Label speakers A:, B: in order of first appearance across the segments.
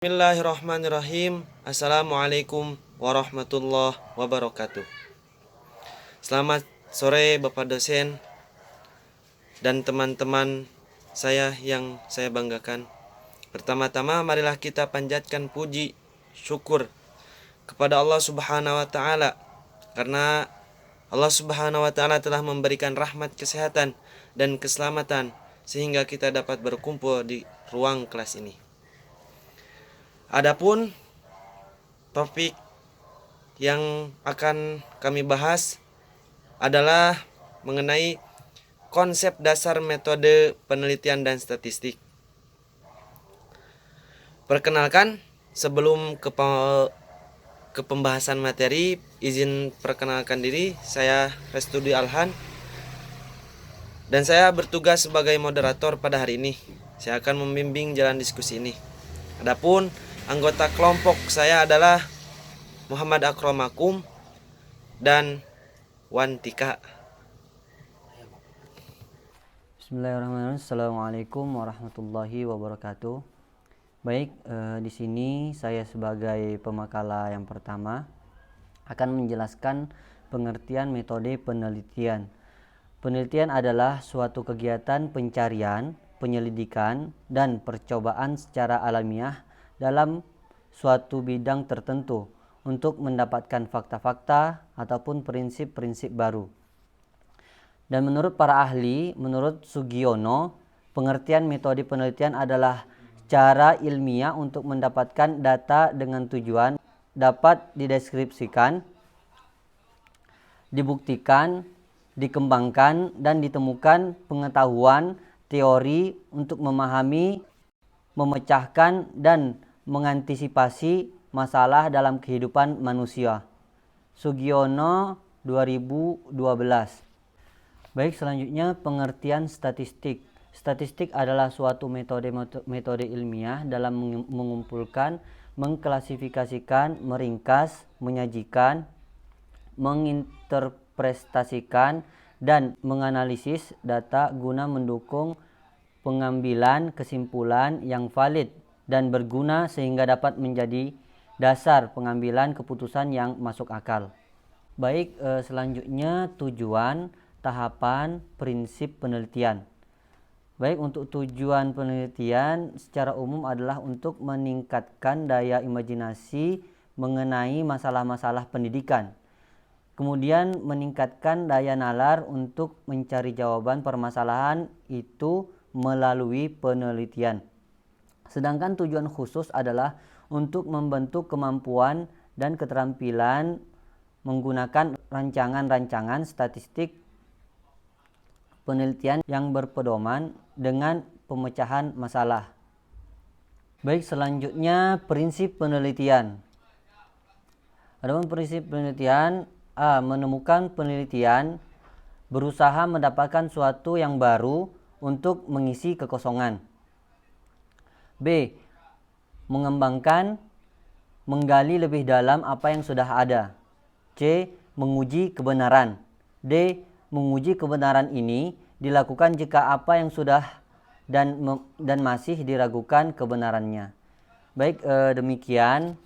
A: Bismillahirrahmanirrahim. Assalamualaikum warahmatullahi wabarakatuh. Selamat sore Bapak dosen dan teman-teman saya yang saya banggakan. Pertama-tama marilah kita panjatkan puji syukur kepada Allah Subhanahu wa taala karena Allah Subhanahu wa taala telah memberikan rahmat kesehatan dan keselamatan sehingga kita dapat berkumpul di ruang kelas ini. Adapun topik yang akan kami bahas adalah mengenai konsep dasar metode penelitian dan statistik. Perkenalkan, sebelum ke pembahasan materi, izin perkenalkan diri, saya Restudi Alhan dan saya bertugas sebagai moderator pada hari ini. Saya akan membimbing jalan diskusi ini. Adapun anggota kelompok saya adalah Muhammad Akromakum dan Wantika.
B: Bismillahirrahmanirrahim. Assalamualaikum warahmatullahi wabarakatuh. Baik, di sini saya sebagai pemakala yang pertama akan menjelaskan pengertian metode penelitian. Penelitian adalah suatu kegiatan pencarian, penyelidikan, dan percobaan secara alamiah dalam suatu bidang tertentu untuk mendapatkan fakta-fakta ataupun prinsip-prinsip baru. Dan menurut para ahli, menurut Sugiono, pengertian metode penelitian adalah cara ilmiah untuk mendapatkan data dengan tujuan dapat dideskripsikan, dibuktikan, dikembangkan, dan ditemukan pengetahuan teori untuk memahami, memecahkan, dan mengantisipasi masalah dalam kehidupan manusia. Sugiono 2012. Baik, selanjutnya pengertian statistik. Statistik adalah suatu metode ilmiah dalam mengumpulkan, mengklasifikasikan, meringkas, menyajikan, menginterpretasikan, dan menganalisis data guna mendukung pengambilan kesimpulan yang valid dan berguna sehingga dapat menjadi dasar pengambilan keputusan yang masuk akal. Baik, selanjutnya tujuan, tahapan, prinsip penelitian. Baik, untuk tujuan penelitian secara umum adalah untuk meningkatkan daya imajinasi mengenai masalah-masalah pendidikan. Kemudian meningkatkan daya nalar untuk mencari jawaban permasalahan itu melalui penelitian. Sedangkan tujuan khusus adalah untuk membentuk kemampuan dan keterampilan menggunakan rancangan-rancangan statistik penelitian yang berpedoman dengan pemecahan masalah. Baik, selanjutnya prinsip penelitian. Adapun prinsip penelitian, A. Menemukan penelitian, berusaha mendapatkan suatu yang baru untuk mengisi kekosongan. B. Mengembangkan, menggali lebih dalam apa yang sudah ada. C. Menguji kebenaran. D. Menguji kebenaran ini dilakukan jika apa yang sudah dan masih diragukan kebenarannya. Baik, demikian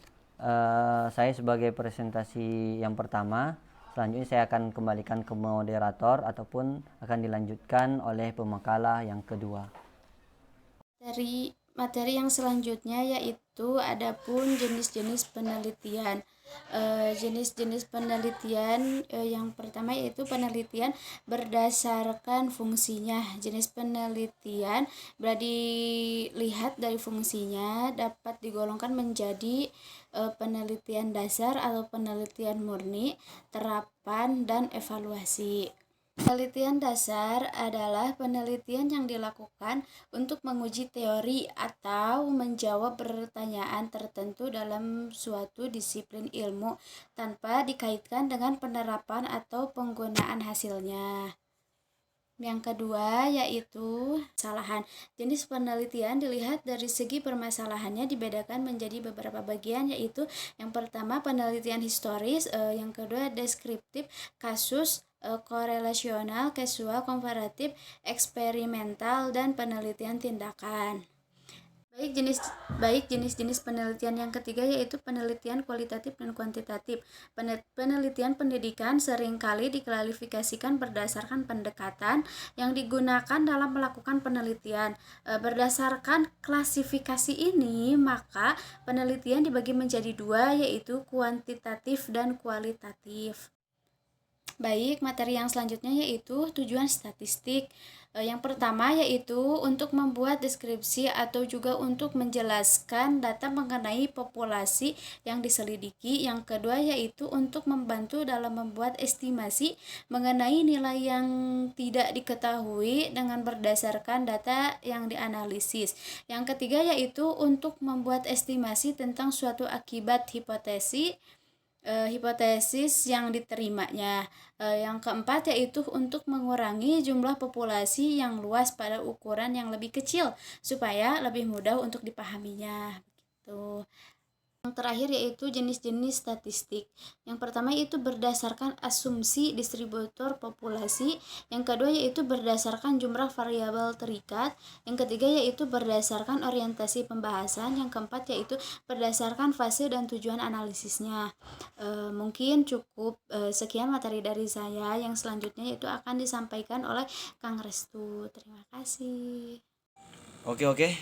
B: saya sebagai presentasi yang pertama. Selanjutnya saya akan kembalikan ke moderator ataupun akan dilanjutkan oleh pemakala yang kedua.
C: Dari materi yang selanjutnya yaitu adapun jenis-jenis penelitian. Jenis-jenis penelitian yang pertama yaitu penelitian berdasarkan fungsinya. Jenis penelitian bila dilihat dari fungsinya dapat digolongkan menjadi penelitian dasar atau penelitian murni, terapan, dan evaluasi. Penelitian dasar adalah penelitian yang dilakukan untuk menguji teori atau menjawab pertanyaan tertentu dalam suatu disiplin ilmu tanpa dikaitkan dengan penerapan atau penggunaan hasilnya. Yang kedua yaitu permasalahan. Jenis penelitian dilihat dari segi permasalahannya dibedakan menjadi beberapa bagian, yaitu yang pertama penelitian historis, yang kedua deskriptif, kasus, korelasional, kausal, komparatif, eksperimental, dan penelitian tindakan. Baik jenis-jenis penelitian yang ketiga yaitu penelitian kualitatif dan kuantitatif. Penelitian pendidikan seringkali diklasifikasikan berdasarkan pendekatan yang digunakan dalam melakukan penelitian. Berdasarkan klasifikasi ini, maka penelitian dibagi menjadi dua, yaitu kuantitatif dan kualitatif. Baik, materi yang selanjutnya yaitu tujuan statistik. Yang pertama yaitu untuk membuat deskripsi atau juga untuk menjelaskan data mengenai populasi yang diselidiki. Yang kedua yaitu untuk membantu dalam membuat estimasi mengenai nilai yang tidak diketahui dengan berdasarkan data yang dianalisis. Yang ketiga yaitu untuk membuat estimasi tentang suatu akibat hipotesis yang diterimanya. Yang keempat yaitu untuk mengurangi jumlah populasi yang luas pada ukuran yang lebih kecil supaya lebih mudah untuk dipahaminya. Begitu. Yang terakhir yaitu jenis-jenis statistik. Yang pertama yaitu berdasarkan asumsi distributor populasi. Yang kedua yaitu berdasarkan jumlah variabel terikat. Yang ketiga yaitu berdasarkan orientasi pembahasan. Yang keempat yaitu berdasarkan fase dan tujuan analisisnya. Mungkin cukup sekian materi dari saya. Yang selanjutnya yaitu akan disampaikan oleh Kang Restu. Terima kasih.
A: Oke.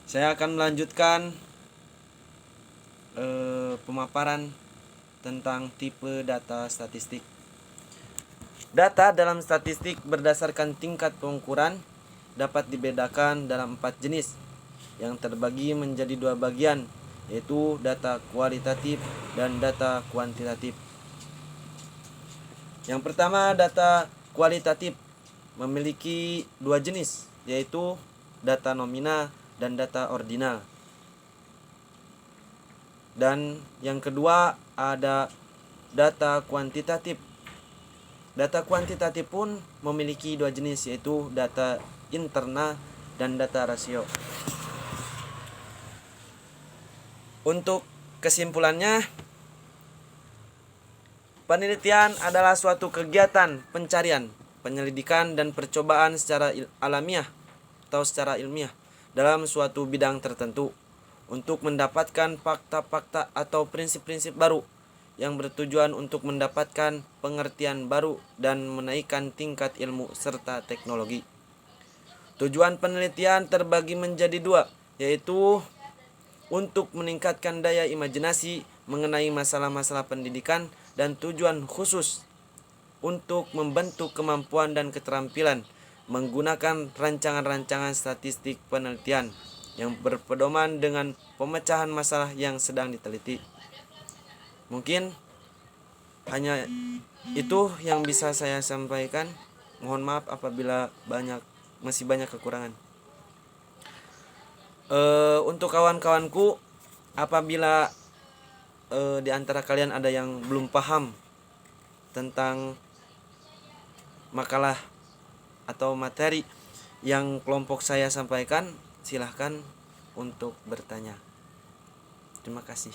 A: Saya akan melanjutkan pemaparan tentang tipe data statistik. Data dalam statistik berdasarkan tingkat pengukuran dapat dibedakan dalam 4 jenis yang terbagi menjadi 2 bagian, yaitu data kualitatif dan data kuantitatif. Yang pertama, data kualitatif memiliki 2 jenis, yaitu data nominal dan data ordinal. Dan yang kedua ada data kuantitatif. Data kuantitatif pun memiliki 2 jenis, yaitu data internal dan data rasio. Untuk kesimpulannya, penelitian adalah suatu kegiatan pencarian, penyelidikan dan percobaan secara alamiah atau secara ilmiah dalam suatu bidang tertentu untuk mendapatkan fakta-fakta atau prinsip-prinsip baru yang bertujuan untuk mendapatkan pengertian baru dan menaikkan tingkat ilmu serta teknologi. Tujuan penelitian terbagi menjadi 2, yaitu untuk meningkatkan daya imajinasi mengenai masalah-masalah pendidikan dan tujuan khusus untuk membentuk kemampuan dan keterampilan menggunakan rancangan-rancangan statistik penelitian yang berpedoman dengan pemecahan masalah yang sedang diteliti. Mungkin hanya itu yang bisa saya sampaikan. Mohon maaf apabila masih banyak kekurangan. Untuk kawan-kawanku, apabila di antara kalian ada yang belum paham tentang makalah atau materi yang kelompok saya sampaikan, silahkan untuk bertanya. Terima kasih.